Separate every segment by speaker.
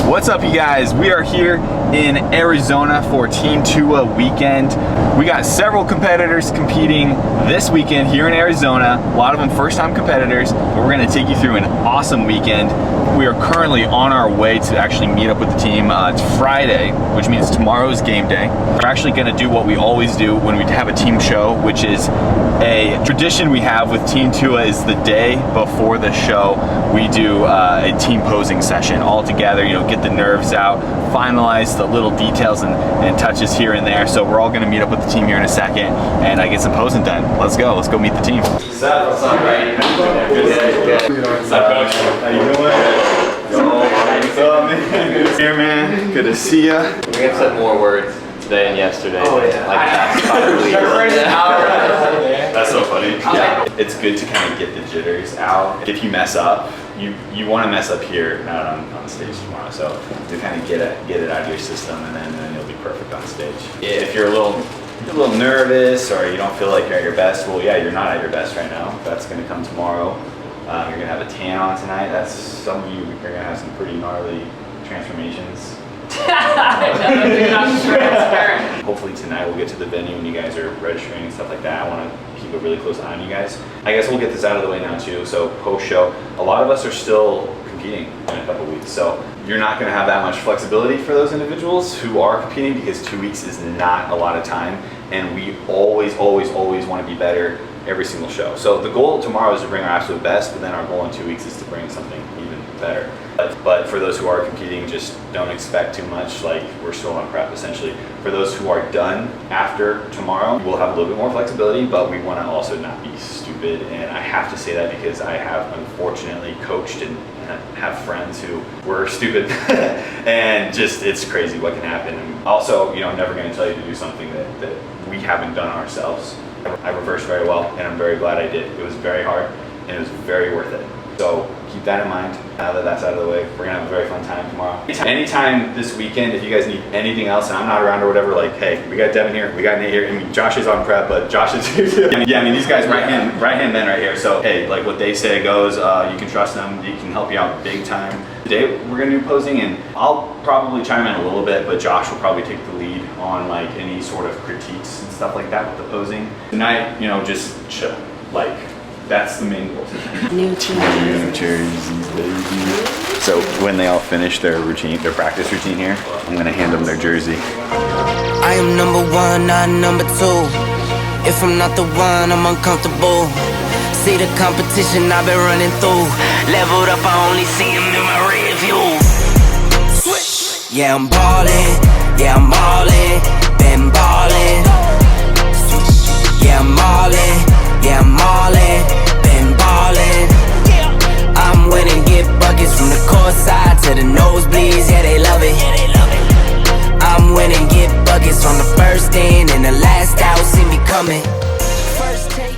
Speaker 1: What's up, you guys? We are here in Arizona for Team TUA weekend. We got several competitors competing this weekend here in Arizona. A lot of them first-time competitors, but we're gonna take you through an awesome weekend. We are currently on our way to actually meet up with the team. It's Friday, which means tomorrow's game day. We're actually gonna do what we always do when we have a team show, which is a tradition we have with Team TUA is the day before the show, we do a team posing session all together, you know, get the nerves out, finalize the little details and touches here and there. So we're all gonna meet up with the team here in a second and get some posing done. Let's go meet the team. What's up, right? Good day. What's up, coach? How you doing? What's up, man? Good to see you, man. Good to see ya.
Speaker 2: We have said more words today and yesterday.
Speaker 1: Oh, yeah.
Speaker 2: Like past 5 weeks.
Speaker 1: That's so funny. Yeah. It's good to kind of get the jitters out. If you mess up, you want to mess up here, not on stage tomorrow. So to kind of get it out of your system, and then you'll be perfect on stage. If you're a little nervous or you don't feel like you're at your best, well, yeah, you're not at your best right now. That's going to come tomorrow. You're going to have a tan on tonight. That's some of you are going to have some pretty gnarly transformations. Hopefully tonight we'll get to the venue when you guys are registering and stuff like that. I want to keep a really close eye on you guys. I guess we'll get this out of the way now too. So post-show, a lot of us are still competing in a couple weeks. So you're not going to have that much flexibility for those individuals who are competing because 2 weeks is not a lot of time. And we always want to be better every single show. So the goal tomorrow is to bring our absolute best, but then our goal in 2 weeks is to bring something even better. But for those who are competing, just don't expect too much, like we're still on prep essentially. For those who are done after tomorrow, we'll have a little bit more flexibility, but we want to also not be stupid. And I have to say that because I have unfortunately coached and have friends who were stupid and just it's crazy what can happen. And also, you know, I'm never going to tell you to do something that we haven't done ourselves. I reversed very well and I'm very glad I did. It was very hard and it was very worth it. So keep that in mind. Now that that's out of the way, we're gonna have a very fun time tomorrow. Anytime this weekend, if you guys need anything else and I'm not around or whatever, like, hey, we got Devin here, we got Nate here. I mean, Josh is on prep, but Josh is here too. Yeah, I mean, these guys right hand men right here. So hey, like what they say goes, you can trust them, they can help you out big time. Today we're gonna do posing and I'll probably chime in a little bit, but Josh will probably take the lead on like any sort of critiques and stuff like that with the posing. Tonight, you know, just chill, like, that's the main goal.
Speaker 3: New
Speaker 1: jerseys, baby. So when they all finish their routine, their practice routine here, I'm gonna hand them their jersey.
Speaker 4: I am number one, not number two. If I'm not the one, I'm uncomfortable. See the competition I've been running through. Leveled up, I only see him in my rear view. Switch. Yeah, I'm ballin'. Yeah, I'm ballin'. Been ballin'. Switch. Yeah, I'm ballin'. Yeah, I'm ballin', been ballin'. I'm winning, get buckets from the court side to the nosebleeds, yeah, they love it. I'm winning, get buckets from the first in and the last out, see me coming. First take.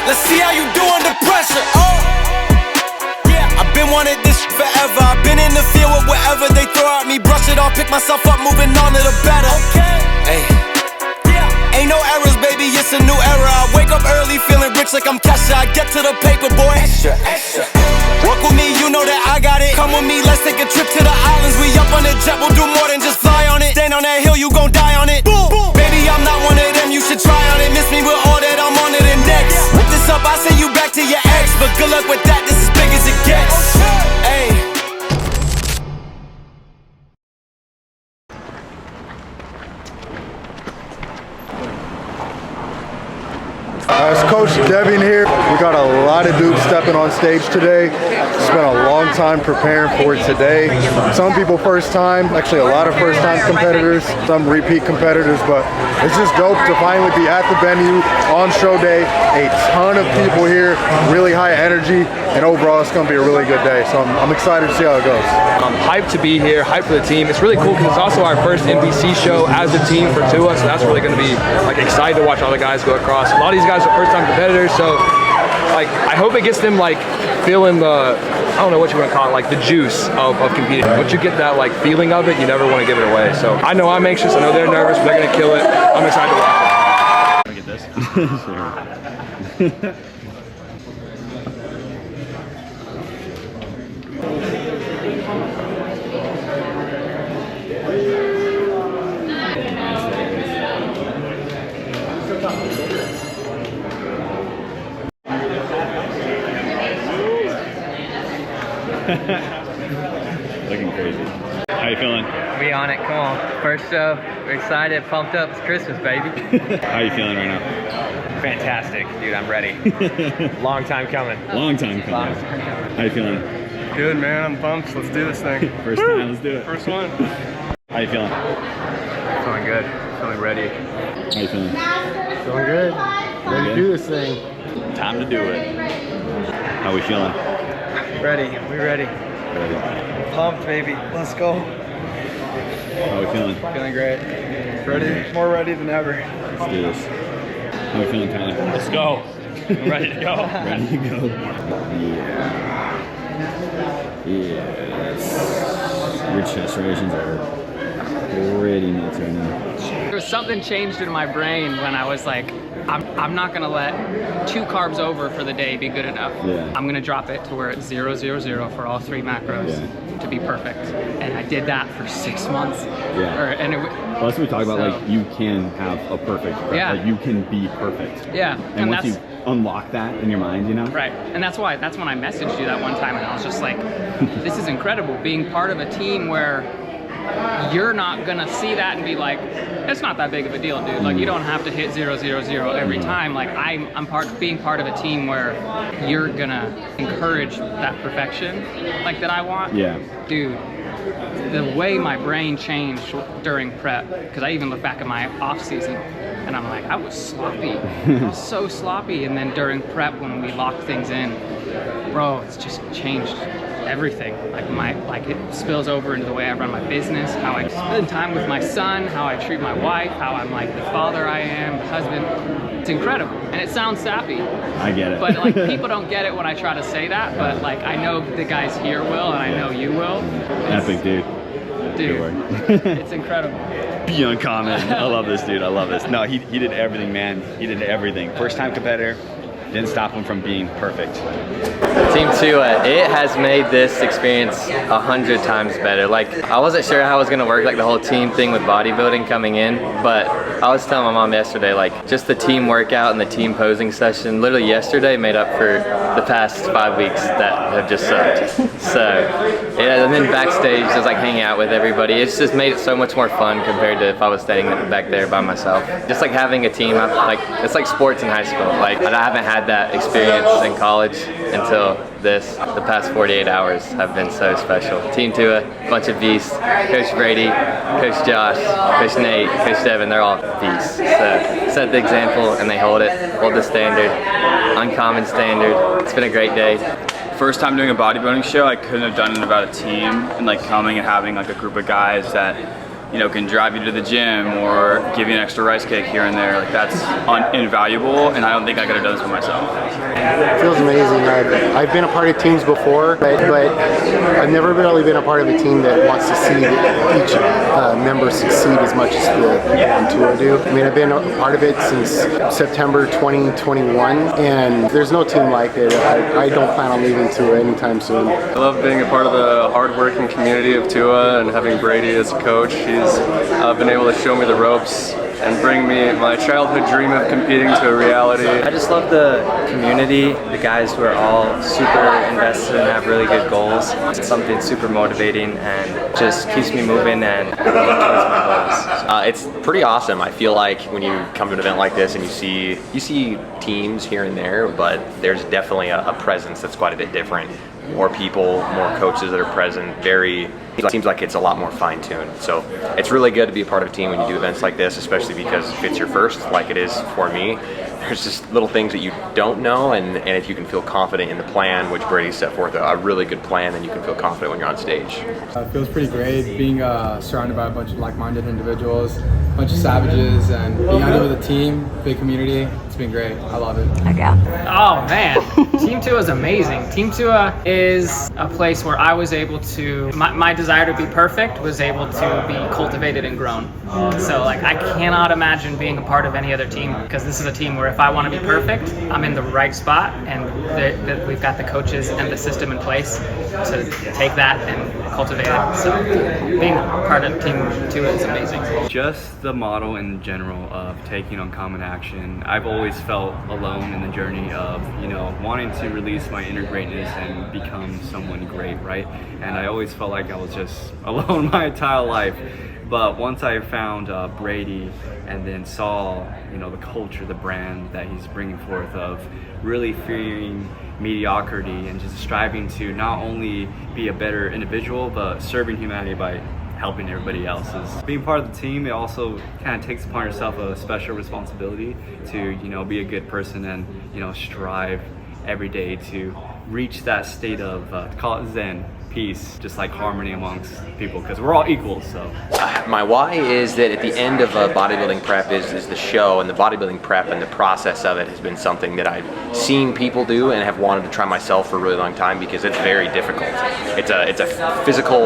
Speaker 5: Let's see how you do under pressure. Oh, yeah, I've been wanting this forever. I've been in the field with whatever they throw at me. Brush it off, pick myself up, moving on to the better. Okay, hey, yeah, ain't no errors, baby, it's a new era. I wake up early, feeling rich like I'm Kesha. I get to the paper, boy. Extra. Work with me, you know that I got it. Come with me, let's take a trip to the islands. We up on the jet, we'll do more than just fly on it. Stand on that hill, you gon' die on it. Boom, boom. Baby, I'm not one of them, you should try on it. Miss me with all that, I'm on it and next. Whip this up, I send you back to your ex. But good luck with that, this is big as it gets. Hey.
Speaker 6: It's Coach Devin here. We got a lot of dudes stepping on stage today. Spent a long time preparing for it today. Some people first time, actually a lot of first time competitors, some repeat competitors, but it's just dope to finally be at the venue on show day. A ton of people here, really high energy, and overall it's gonna be a really good day. So I'm excited to see how it goes.
Speaker 7: I'm hyped to be here, hyped for the team. It's really cool because it's also our first NPC show as a team for TUA, so that's really gonna be like excited to watch all the guys go across. A lot of these guys are first time competitors, so like I hope it gets them like feeling the, I don't know what you want to call it, like the juice of competing. Once you get that like feeling of it, you never want to give it away. So I know I'm anxious, I know they're nervous, but they're gonna kill it. I'm excited to watch it.
Speaker 1: Can I get this? Sure. Looking crazy. How you feeling?
Speaker 3: We on it, come on. First show, we're excited, pumped up, it's Christmas, baby.
Speaker 1: How you feeling right now?
Speaker 3: Fantastic, dude, I'm ready. Long time coming.
Speaker 1: Long time coming. How you feeling?
Speaker 8: Good, man, I'm pumped. Let's do this thing.
Speaker 1: First time, let's do it.
Speaker 8: First one.
Speaker 1: How you feeling?
Speaker 3: Feeling good, feeling ready.
Speaker 1: How you feeling?
Speaker 6: Feeling good. Ready to do this thing.
Speaker 1: Time to do it. How we feeling?
Speaker 3: Ready, we ready.
Speaker 1: Ready.
Speaker 3: Pumped, baby, let's go.
Speaker 1: How we feeling?
Speaker 3: Feeling great.
Speaker 8: Ready? More ready than ever.
Speaker 1: Let's do this. How we feeling, Tyler?
Speaker 3: Let's go. I'm ready to go.
Speaker 1: Ready to go. Yeah. Yeah, that's... Your chest serrations are pretty nuts right now.
Speaker 9: There was something changed in my brain when I was like, I'm not gonna let 2 carbs over for the day be good enough.
Speaker 1: Yeah.
Speaker 9: I'm gonna drop it to where it's 0, 0, 0 for all 3 macros to be perfect. And I did that for 6 months.
Speaker 1: Yeah.
Speaker 9: Well,
Speaker 1: that's what we talk about, like you can have a perfect prep.
Speaker 9: Yeah.
Speaker 1: Like you can be perfect.
Speaker 9: Yeah.
Speaker 1: And once you unlock that in your mind, you know?
Speaker 9: Right, and that's when I messaged you that one time and I was just like, this is incredible, being part of a team where you're not gonna see that and be like, it's not that big of a deal, dude. Like you don't have to hit 0, 0, 0 every time. Like I'm being part of a team where you're gonna encourage that perfection like that I want.
Speaker 1: Yeah.
Speaker 9: Dude, the way my brain changed during prep, because I even look back at my off season and I'm like, I was sloppy. I was so sloppy. And then during prep when we locked things in, bro, it's just changed everything. Like it spills over into the way I run my business, how I spend time with my son, how I treat my wife, how I'm like the father I am, the husband. It's incredible. And it sounds sappy.
Speaker 1: I get it.
Speaker 9: But like people don't get it when I try to say that, but like I know the guys here will and I know you will.
Speaker 1: Epic, dude.
Speaker 9: Dude, it's incredible.
Speaker 1: Be uncommon. I love this, dude. I love this. No, he did everything, man. He did everything. First time competitor. Didn't stop him from being perfect.
Speaker 2: Team TUA, it has made this experience 100 times better. Like, I wasn't sure how it was gonna work, like the whole team thing with bodybuilding coming in, but I was telling my mom yesterday, like, just the team workout and the team posing session, literally yesterday made up for the past 5 weeks that have just sucked. So, yeah, and then backstage, just like hanging out with everybody, it's just made it so much more fun compared to if I was staying back there by myself. Just like having a team, like, it's like sports in high school. Like, I haven't had that experience in college until this. The past 48 hours have been so special. Team TUA, bunch of beasts. Coach Brady, Coach Josh, Coach Nate, Coach Devin, they're all beasts. So set the example and they hold the standard, uncommon standard. It's been a great day.
Speaker 10: First time doing a bodybuilding show, I couldn't have done it without a team and like coming and having like a group of guys that, you know, can drive you to the gym or give you an extra rice cake here and there. Like that's invaluable, and I don't think I could have done this for myself.
Speaker 11: It feels amazing. I've been a part of teams before, but I've never really been a part of a team that wants to see each member succeed as much as the people on TUA do. I mean, I've been a part of it since September 2021, and there's no team like it. I don't plan on leaving TUA anytime soon.
Speaker 8: I love being a part of the hard-working community of TUA and having Brady as a coach. He's been able to show me the ropes and bring me my childhood dream of competing to a reality.
Speaker 3: I just love the community, the guys who are all super invested and have really good goals. It's something super motivating and just keeps me moving and working towards my goals.
Speaker 12: It's pretty awesome. I feel like when you come to an event like this and you see teams here and there, but there's definitely a presence that's quite a bit different. More people, more coaches that are present, it seems like it's a lot more fine-tuned. So it's really good to be a part of a team when you do events like this, especially because if it's your first, like it is for me, there's just little things that you don't know, and if you can feel confident in the plan, which Brady set forth a really good plan, then you can feel confident when you're on stage.
Speaker 13: It feels pretty great being surrounded by a bunch of like-minded individuals, a bunch of savages, and being under with a team, big community. It's been great. I love it.
Speaker 14: Heck yeah.
Speaker 9: Oh man, Team TUA is amazing. Team TUA is a place where I was able to, my desire to be perfect was able to be cultivated and grown. So like I cannot imagine being a part of any other team, because this is a team where if I want to be perfect, I'm in the right spot, and we've got the coaches and the system in place to take that and cultivate it. So being part of Team TUA is amazing.
Speaker 15: Just the model in general of taking uncommon action. I've always felt alone in the journey of, you know, wanting to release my inner greatness and become someone great, right? And I always felt like I was just alone my entire life. But once I found Brady and then saw, you know, the culture, the brand that he's bringing forth of really fearing mediocrity and just striving to not only be a better individual, but serving humanity by helping everybody else. Being part of the team, it also kind of takes upon yourself a special responsibility to, you know, be a good person and, you know, strive every day to reach that state of, call it Zen, peace, just like harmony amongst people, because we're all equal. So
Speaker 12: my why is that at the end of a bodybuilding prep is the show, and the bodybuilding prep and the process of it has been something that I've seen people do and have wanted to try myself for a really long time, because it's very difficult. It's a physical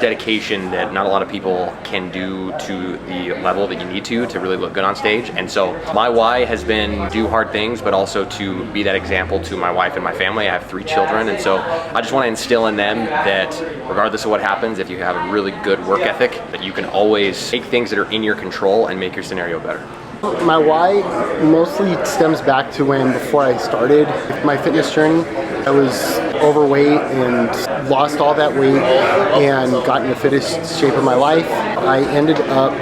Speaker 12: dedication that not a lot of people can do to the level that you need to really look good on stage. And so my why has been do hard things, but also to be that example to my wife and my family. I have 3 children, and so I just want to instill in them that regardless of what happens, if you have a really good work ethic, that you can always take things that are in your control and make your scenario better.
Speaker 11: My why mostly stems back to when, before I started my fitness journey, I was overweight and lost all that weight and got in the fittest shape of my life. I ended up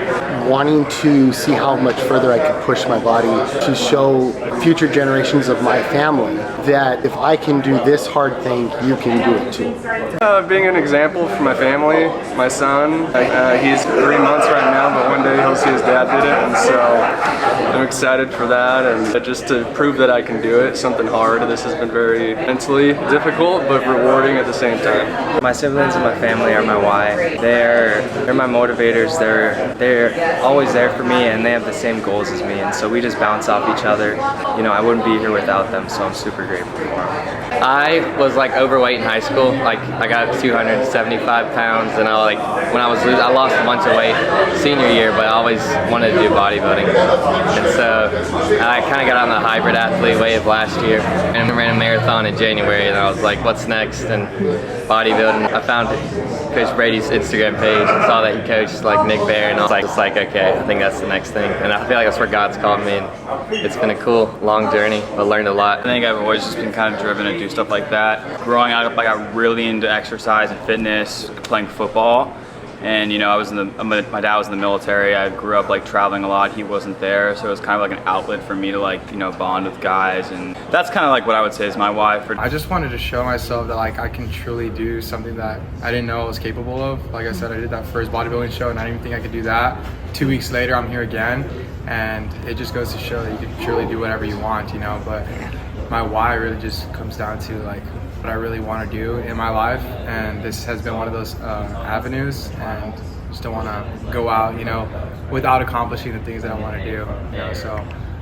Speaker 11: wanting to see how much further I could push my body to show future generations of my family that if I can do this hard thing, you can do it too.
Speaker 8: Being an example for my family, my son, he's 3 months right now, but one day he'll see his dad did it, and so I'm excited for that, and just to prove that I can do it, something hard. This has been very mentally difficult, but rewarding at the same time.
Speaker 3: My siblings and my family are my why. They're my motivators. They're always there for me, and they have the same goals as me, and so we just bounce off each other. You know, I wouldn't be here without them, so I'm super grateful for them.
Speaker 2: I was like overweight in high school. Like I got 275 pounds, and when I was losing, I lost a bunch of weight senior year, but I always wanted to do bodybuilding. And so I kind of got on the hybrid athlete wave last year and ran a marathon in January, and I was like, what's next? And bodybuilding. I found Coach Brady's Instagram page and saw that he coached like Nick Bear, and I was just like, okay, I think that's the next thing. And I feel like that's where God's called me, and it's been a cool, long journey. I learned a lot.
Speaker 10: I think I've always just been kind of driven to do stuff like that. Growing up, I got really into exercise and fitness, playing football. And you know, my dad was in the military. I grew up like traveling a lot. He wasn't there, so it was kind of like an outlet for me to like, you know, bond with guys, and that's kind of like what I would say is my why.
Speaker 13: I just wanted to show myself that like I can truly do something that I didn't know I was capable of. Like I said, I did that first bodybuilding show, and I didn't even think I could do that. 2 weeks later, I'm here again, and it just goes to show that you can truly do whatever you want, you know. But my why really just comes down to like what I really want to do in my life, and this has been one of those avenues, and just don't want to go out, you know, without accomplishing the things that I want to do, you know. So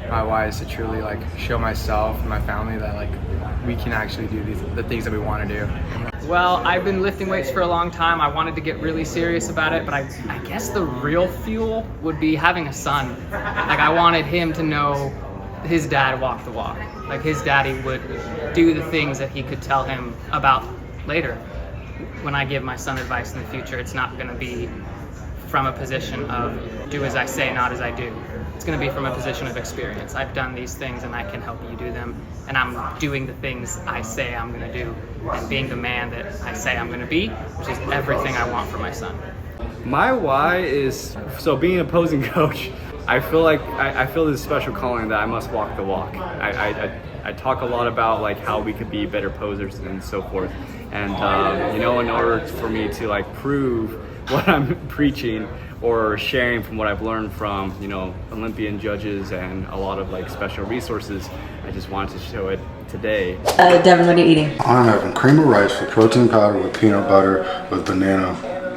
Speaker 13: my why is to truly like show myself and my family that like we can actually do the things that we want to do.
Speaker 9: Well, I've been lifting weights for a long time. I wanted to get really serious about it, but I guess the real fuel would be having a son. Like I wanted him to know his dad walked the walk. Like his daddy would do the things that he could tell him about later. When I give my son advice in the future, it's not going to be from a position of do as I say, not as I do. It's going to be from a position of experience. I've done these things and I can help you do them, and I'm doing the things I say I'm going to do and being the man that I say I'm going to be, which is everything I want for my son.
Speaker 15: My why is, so being an opposing coach, I feel like I feel this special calling that I must walk the walk. I talk a lot about like how we could be better posers and so forth, and you know, in order for me to like prove what I'm preaching or sharing from what I've learned from, you know, Olympian judges and a lot of like special resources, I just wanted to show it today.
Speaker 14: Devin, what are you eating?
Speaker 6: I'm having cream of rice with protein powder, with peanut butter, with banana,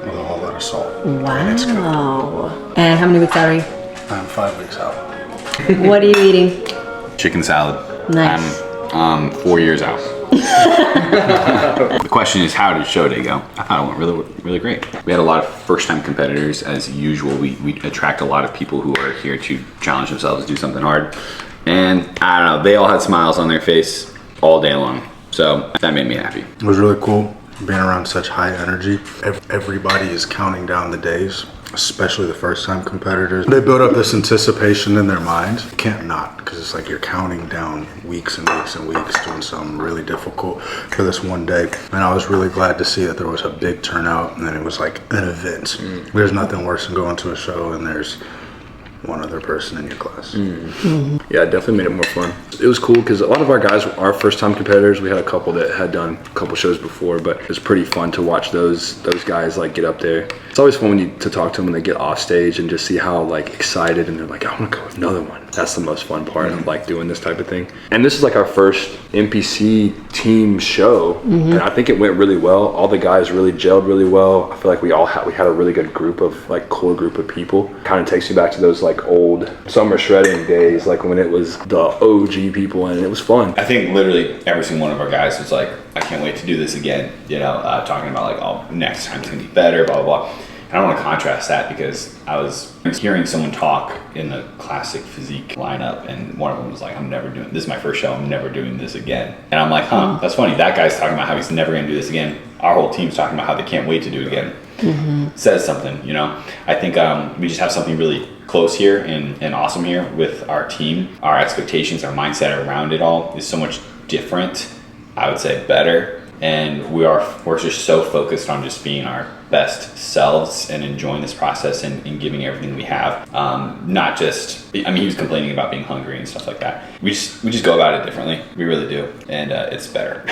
Speaker 6: with a whole lot of salt.
Speaker 14: Wow. And how many weeks out are you?
Speaker 6: I'm 5 weeks out.
Speaker 14: What are you eating?
Speaker 1: chicken salad.
Speaker 14: Nice.
Speaker 1: I'm 4 years out. The question is, how did show day go? I thought it went really great. We had a lot of first-time competitors as usual. We attract a lot of people who are here to challenge themselves, do something hard. And I don't know, they all had smiles on their face all day long. So that made me happy.
Speaker 6: It was really cool being around such high energy. Everybody is counting down the days, especially the first time competitors. They build up this anticipation in their minds. You can't not, because it's like you're counting down weeks and weeks and weeks doing something really difficult for this one day. And I was really glad to see that there was a big turnout and then it was like an event. There's nothing worse than going to a show and there's one other person in your class.
Speaker 7: Yeah, it definitely made it more fun. It was cool because a lot of our guys are first-time competitors. We had a couple that had done a couple shows before, but it was pretty fun to watch those guys like get up there. It's always fun when to talk to them when they get off stage and just see how like excited and they're like, I want to go with another one. That's the most fun part of like doing this type of thing. And this is like our first NPC team show, and I think it went really well. All the guys really gelled really well. I feel like we had a really good group of like core group of people. Kind of takes you back to those like old summer shredding days, like when it was the OG people, and it was fun.
Speaker 1: I think literally every single one of our guys was like, I can't wait to do this again, you know, talking about like, oh, next time's gonna be better, blah, blah, blah. And I don't want to contrast that because I was hearing someone talk in the classic physique lineup, and one of them was like, this is my first show, I'm never doing this again. And I'm like, huh, that's funny. That guy's talking about how he's never gonna do this again. Our whole team's talking about how they can't wait to do it again. Says something, you know. I think we just have something really close here and awesome here with our team. Our expectations, our mindset around it all is so much different, I would say better. And we're just so focused on just being our best selves and enjoying this process and giving everything we have. Not just, I mean, he was complaining about being hungry and stuff like that. We just go about it differently. We really do. And it's better.